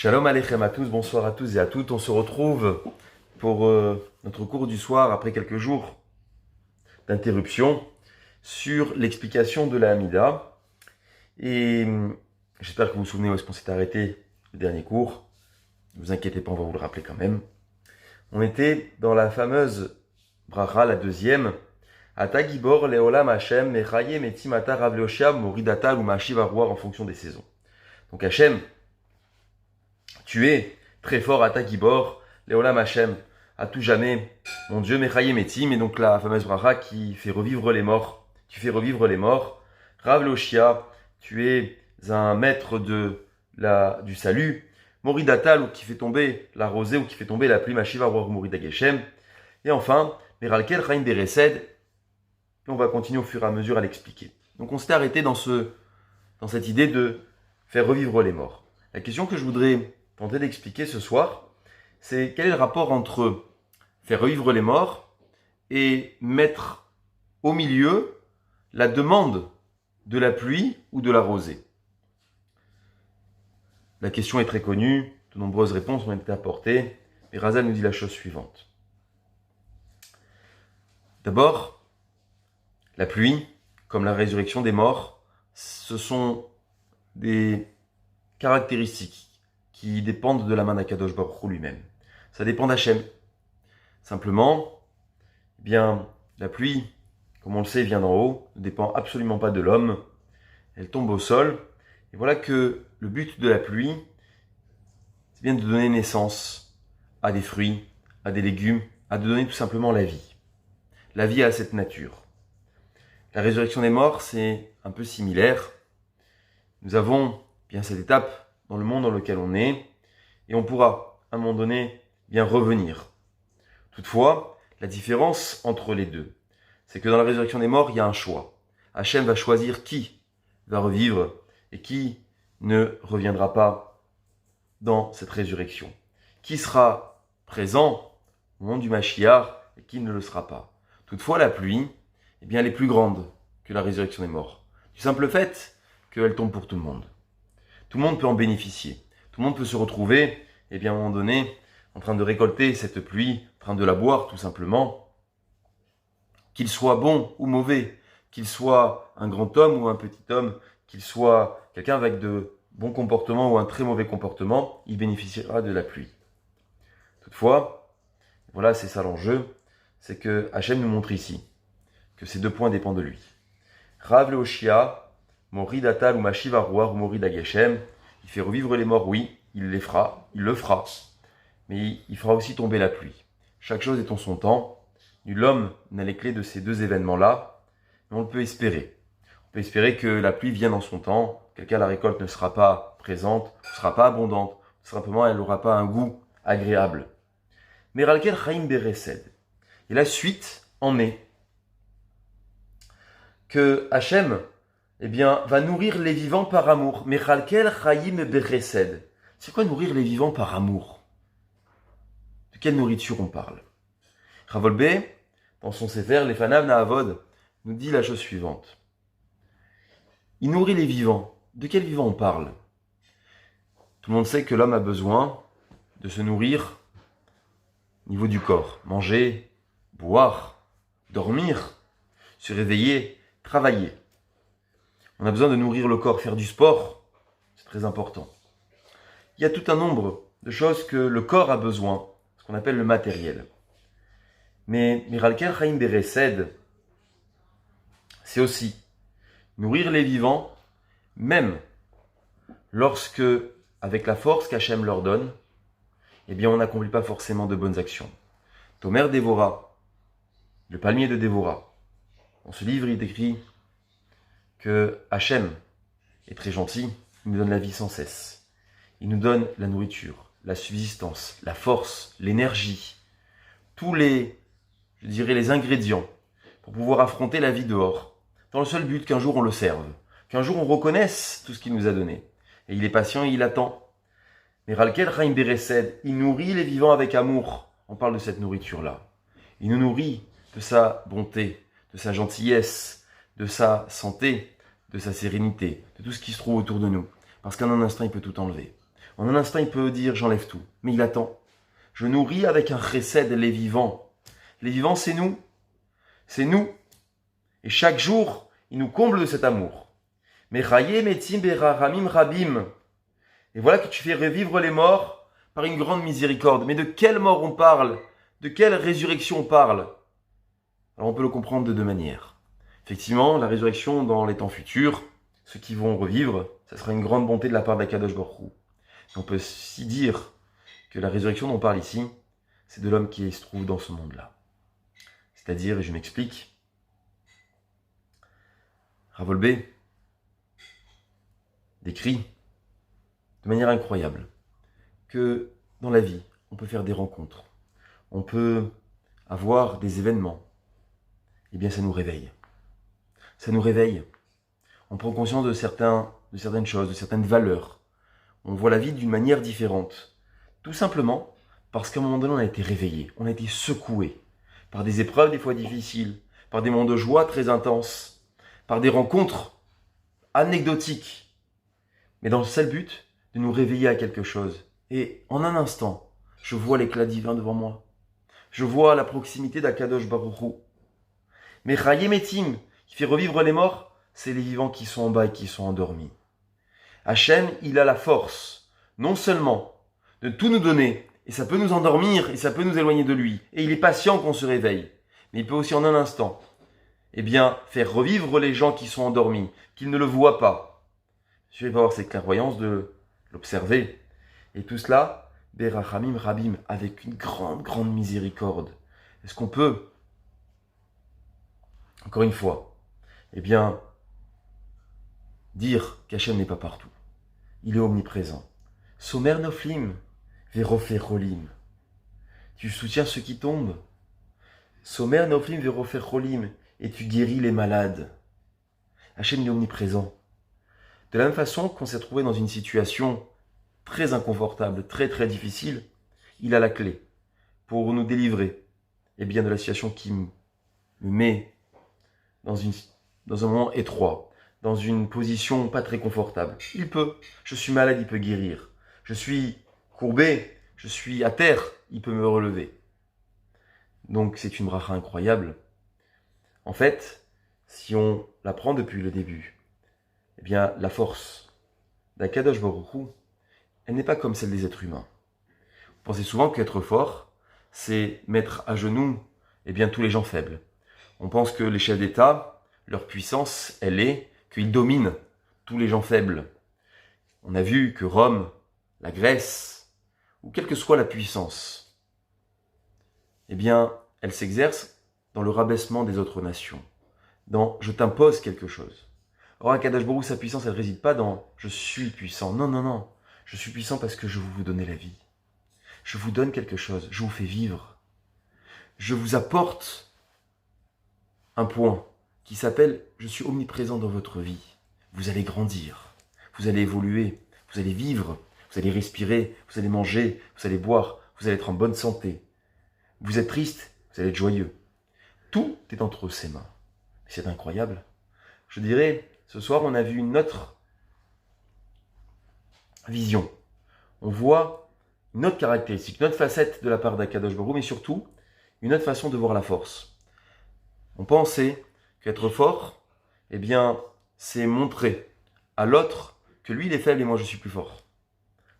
Shalom Aleichem à tous, bonsoir à tous et à toutes. On se retrouve pour notre cours du soir après quelques jours d'interruption sur l'explication de la Hamida. Et j'espère que vous vous souvenez où est-ce qu'on s'est arrêté le dernier cours. Ne vous inquiétez pas, on va vous le rappeler quand même. On était dans la fameuse bracha, la deuxième. Ata Gibor Leolam Hashem Mechaye Metim Ata Rav Leoshia Moridata ou Mashiv Aruar en fonction des saisons. Donc Hashem, tu es très fort, Ata Gibor, Leolam Hashem, à tout jamais, mon Dieu, Mechaye Metim, et donc la fameuse bracha qui fait revivre les morts. Tu fais revivre les morts. Rav Leoshia, tu es un maître du salut. Moridatal, ou qui fait tomber la rosée, ou qui fait tomber la pluie, Mashiv Aruar Morida Geshem. Et enfin, Meralkel Chaim Beresed. Et on va continuer au fur et à mesure à l'expliquer. Donc on s'est arrêté dans cette idée de faire revivre les morts. La question que je voudrais tenter d'expliquer ce soir, c'est quel est le rapport entre faire revivre les morts et mettre au milieu la demande de la pluie ou de la rosée. La question est très connue, de nombreuses réponses ont été apportées, mais Razal nous dit la chose suivante. D'abord, la pluie, comme la résurrection des morts, ce sont des caractéristiques qui dépendent de la main d'Akadosh Baruch Hu lui-même. Ça dépend d'Hachem. Simplement, eh bien, la pluie, comme on le sait, vient d'en haut, ne dépend absolument pas de l'homme. Elle tombe au sol. Et voilà que le but de la pluie, c'est bien de donner naissance à des fruits, à des légumes, à de donner tout simplement la vie. La vie a cette nature. La résurrection des morts, c'est un peu similaire. Nous avons bien cette étape dans le monde dans lequel on est, et on pourra, à un moment donné, bien revenir. Toutefois, la différence entre les deux, c'est que dans la résurrection des morts, il y a un choix. Hachem va choisir qui va revivre et qui ne reviendra pas dans cette résurrection. Qui sera présent au moment du Mashiach et qui ne le sera pas. Toutefois, la pluie, eh bien, elle est plus grande que la résurrection des morts. Du simple fait qu'elle tombe pour tout le monde. Tout le monde peut en bénéficier. Tout le monde peut se retrouver, eh bien, à un moment donné, en train de récolter cette pluie, en train de la boire, tout simplement. Qu'il soit bon ou mauvais, qu'il soit un grand homme ou un petit homme, qu'il soit quelqu'un avec de bons comportements ou un très mauvais comportement, il bénéficiera de la pluie. Toutefois, voilà, c'est ça l'enjeu, c'est que Hachem nous montre ici que ces deux points dépendent de lui. Rav Leoshia, Moridatal ou Mashiv Aruar ou Morida Geshem, il fait revivre les morts, oui, il le fera, mais il fera aussi tomber la pluie. Chaque chose est en son temps. Nul homme n'a les clés de ces deux événements-là, mais on le peut espérer. On peut espérer que la pluie vienne en son temps, quelqu'un la récolte ne sera pas présente, ne sera pas abondante, tout simplement elle n'aura pas un goût agréable. Meralkel Chaim Beresed. Et la suite en est que Hachem, eh bien, va nourrir les vivants par amour. Meralkel Chaim Beresed. C'est quoi nourrir les vivants par amour? De quelle nourriture on parle? Ravolbe, dans son Sefer, les Fanav Nahavod, nous dit la chose suivante. Il nourrit les vivants. De quels vivants on parle? Tout le monde sait que l'homme a besoin de se nourrir au niveau du corps. Manger, boire, dormir, se réveiller, travailler. On a besoin de nourrir le corps, faire du sport, c'est très important. Il y a tout un nombre de choses que le corps a besoin, ce qu'on appelle le matériel. Mais Miralkel Chaim Beresed, c'est aussi nourrir les vivants, même lorsque, avec la force qu'Hachem leur donne, eh bien on n'accomplit pas forcément de bonnes actions. Tomer Dévora, le palmier de Dévora, dans ce livre il écrit que Hachem est très gentil, il nous donne la vie sans cesse. Il nous donne la nourriture, la subsistance, la force, l'énergie, tous les ingrédients pour pouvoir affronter la vie dehors, dans le seul but qu'un jour on le serve, qu'un jour on reconnaisse tout ce qu'il nous a donné. Et il est patient et il attend. Mais Ralkel Chaim Beresed, il nourrit les vivants avec amour. On parle de cette nourriture-là. Il nous nourrit de sa bonté, de sa gentillesse, de sa santé, de sa sérénité, de tout ce qui se trouve autour de nous. Parce qu'en un instant, il peut tout enlever. En un instant, il peut dire j'enlève tout. Mais il attend. Je nourris avec un chesed les vivants. Les vivants, c'est nous. C'est nous. Et chaque jour, il nous comble de cet amour. Mais Raye metim beraramim rabim. Et voilà que tu fais revivre les morts par une grande miséricorde. Mais de quelle mort on parle? De quelle résurrection on parle? Alors on peut le comprendre de deux manières. Effectivement, la résurrection dans les temps futurs, ceux qui vont revivre, ça sera une grande bonté de la part d'Akadosh Baruch Hu. On peut aussi dire que la résurrection dont on parle ici, c'est de l'homme qui se trouve dans ce monde-là. C'est-à-dire, et je m'explique, Ravolbé décrit de manière incroyable que dans la vie, on peut faire des rencontres, on peut avoir des événements. Eh bien, ça nous réveille. Ça nous réveille. On prend conscience de certaines choses, de certaines valeurs. On voit la vie d'une manière différente. Tout simplement parce qu'à un moment donné, on a été réveillé, on a été secoué par des épreuves des fois difficiles, par des moments de joie très intenses, par des rencontres anecdotiques, mais dans le seul but de nous réveiller à quelque chose. Et en un instant, je vois l'éclat divin devant moi. Je vois la proximité d'Akadosh Baruch Hu. Mais Chayemetim, qui fait revivre les morts, c'est les vivants qui sont en bas et qui sont endormis. Hachem, il a la force, non seulement de tout nous donner, et ça peut nous endormir, et ça peut nous éloigner de lui, et il est patient qu'on se réveille, mais il peut aussi en un instant, eh bien, faire revivre les gens qui sont endormis, qu'ils ne le voient pas. Je vais avoir cette clairvoyance de l'observer. Et tout cela, Berachamim Rabim, avec une grande, grande miséricorde. Est-ce qu'on peut, encore une fois, eh bien, dire qu'Hachem n'est pas partout. Il est omniprésent. Somer Noflim, Verofer Rolim. Tu soutiens ceux qui tombent. Somer Noflim, Verofer Rolim. Et tu guéris les malades. Hachem est omniprésent. De la même façon qu'on s'est trouvé dans une situation très inconfortable, très très difficile, il a la clé pour nous délivrer eh bien, de la situation qui me met dans un moment étroit, dans une position pas très confortable. Il peut. Je suis malade, il peut guérir. Je suis courbé, je suis à terre, il peut me relever. Donc c'est une bracha incroyable. En fait, si on la prend depuis le début, eh bien la force d'Akadosh Baruch Hu, elle n'est pas comme celle des êtres humains. Vous pensez souvent qu'être fort, c'est mettre à genoux eh bien, tous les gens faibles. On pense que les chefs d'État, leur puissance, elle est qu'ils dominent tous les gens faibles. On a vu que Rome, la Grèce, ou quelle que soit la puissance, eh bien, elle s'exerce dans le rabaissement des autres nations, dans « je t'impose quelque chose ». Or, Akadosh Baruch Hu, sa puissance, elle ne réside pas dans « je suis puissant ». Non, non, non. Je suis puissant parce que je veux vous donner la vie. Je vous donne quelque chose, je vous fais vivre. Je vous apporte un point qui s'appelle « je suis omniprésent dans votre vie ». Vous allez grandir, vous allez évoluer, vous allez vivre, vous allez respirer, vous allez manger, vous allez boire, vous allez être en bonne santé. Vous êtes triste, vous allez être joyeux. Tout est entre ses mains. C'est incroyable. Je dirais, ce soir, on a vu une autre vision. On voit une autre caractéristique, une autre facette de la part d'Akadosh Baruch Hu, mais surtout, une autre façon de voir la force. On pensait qu'être fort, eh bien, c'est montrer à l'autre que lui, il est faible et moi, je suis plus fort.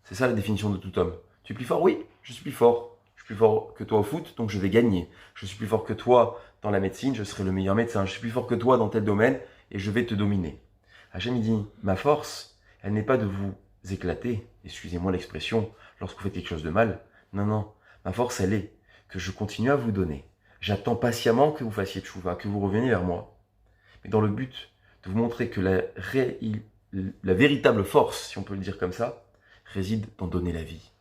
C'est ça la définition de tout homme. Tu es plus fort? Oui, je suis plus fort. Je suis plus fort que toi au foot, donc je vais gagner. Je suis plus fort que toi dans la médecine, je serai le meilleur médecin. Je suis plus fort que toi dans tel domaine et je vais te dominer. Hachem, il dit, ma force, elle n'est pas de vous éclater, excusez-moi l'expression, lorsque vous faites quelque chose de mal. Non, non, ma force, elle est que je continue à vous donner. J'attends patiemment que vous fassiez tchouva, que vous reveniez vers moi. Mais dans le but de vous montrer que la véritable force, si on peut le dire comme ça, réside dans donner la vie.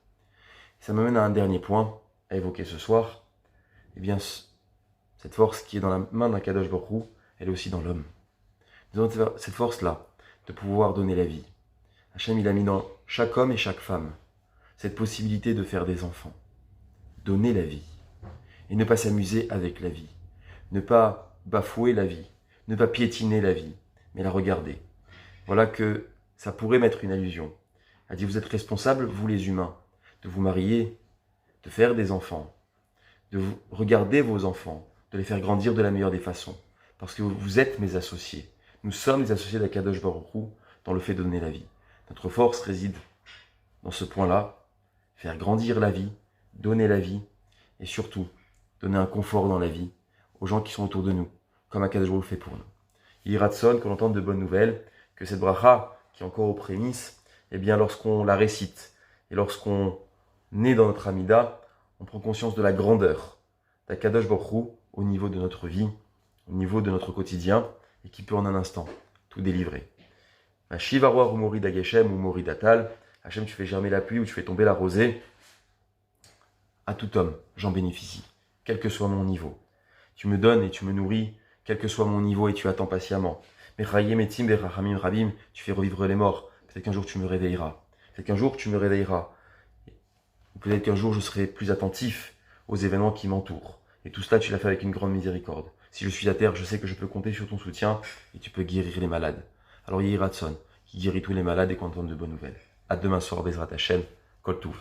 Ça m'amène à un dernier point à évoquer ce soir. Eh bien, cette force qui est dans la main d'Akadosh Baruch Hu, elle est aussi dans l'homme. Nous avons cette force-là de pouvoir donner la vie. Hachem, il a mis dans chaque homme et chaque femme cette possibilité de faire des enfants. Donner la vie. Et ne pas s'amuser avec la vie. Ne pas bafouer la vie. Ne pas piétiner la vie. Mais la regarder. Voilà que ça pourrait mettre une allusion a dit vous êtes responsables, vous les humains, de vous marier, de faire des enfants, de vous regarder vos enfants, de les faire grandir de la meilleure des façons. Parce que vous êtes mes associés. Nous sommes les associés d'Akadosh Baruch Hu dans le fait de donner la vie. Notre force réside dans ce point-là, faire grandir la vie, donner la vie, et surtout, donner un confort dans la vie aux gens qui sont autour de nous, comme Akadosh Baruch Hu fait pour nous. Yiratson, qu'on entende de bonnes nouvelles, que cette bracha, qui est encore aux prémices, eh bien, lorsqu'on la récite, et lorsqu'on est dans notre Amida, on prend conscience de la grandeur d'Akadosh Baruch Hu au niveau de notre vie, au niveau de notre quotidien, et qui peut en un instant tout délivrer. Shivarwa ou Mori d'Ageshem ou Mori d'Atal, Hachem, tu fais germer la pluie ou tu fais tomber la rosée. À tout homme, j'en bénéficie, quel que soit mon niveau. Tu me donnes et tu me nourris, quel que soit mon niveau, et tu attends patiemment. Mais Rayem etim berachamim rabim, tu fais revivre les morts. Peut-être qu'un jour tu me réveilleras. Peut-être qu'un jour tu me réveilleras. Peut-être qu'un jour je serai plus attentif aux événements qui m'entourent. Et tout cela, tu l'as fait avec une grande miséricorde. Si je suis à terre, je sais que je peux compter sur ton soutien et tu peux guérir les malades. Alors Yehi Ratson, qui guérit tous les malades et qu'on entende de bonnes nouvelles. À demain soir, Bezrat Hashem, Kol Touv.